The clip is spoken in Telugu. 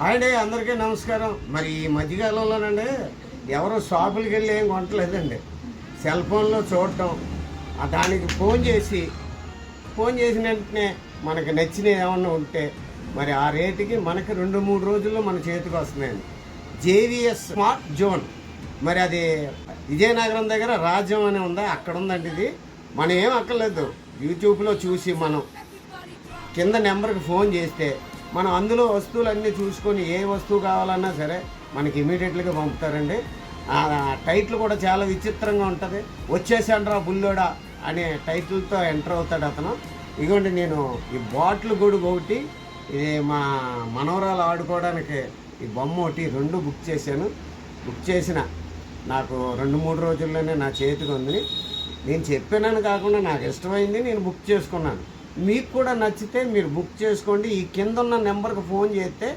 అండి అందరికీ నమస్కారం. మరి ఈ మధ్యకాలంలోనండి ఎవరు షాపులకి వెళ్ళి ఏం కొనట్లేదండి. సెల్ ఫోన్లో చూడటం, దానికి ఫోన్ చేసిన వెంటనే మనకి నచ్చినవి ఏమన్నా ఉంటే మరి ఆ రేటుకి మనకి 2-3 రోజుల్లో మన చేతికి వస్తున్నాయండి. జేవిఎస్ స్మార్ట్ జోన్, మరి అది విజయనగరం దగ్గర రాజ్యం అని ఉందా, అక్కడ ఉందండి. ఇది మనం ఏం అక్కర్లేదు, యూట్యూబ్లో చూసి మనం కింద నెంబర్కి ఫోన్ చేస్తే మనం అందులో వస్తువులన్నీ చూసుకొని ఏ వస్తువు కావాలన్నా సరే మనకి ఇమీడియట్గా పంపుతారండి. ఆ టైటిల్ కూడా చాలా విచిత్రంగా ఉంటుంది. వచ్చేసండ్రా బుల్లోడా అనే టైటిల్తో ఎంటర్ అవుతాడు అతను. ఇదిగోండి, నేను ఈ బాటిల్ గొడుగు ఒకటి, ఇది మా మనవరాలు ఆడుకోవడానికి ఈ బొమ్మ ఒకటి, 2 బుక్ చేశాను. బుక్ చేసిన నాకు 2-3 రోజుల్లోనే నా చేతికి ఉంది. నేను చెప్పానని కాకుండా నాకు ఇష్టమైంది, నేను బుక్ చేసుకున్నాను. మీకు కూడా నచ్చితే మీరు బుక్ చేసుకోండి. ఈ కింద ఉన్న నెంబర్కి ఫోన్ చేస్తే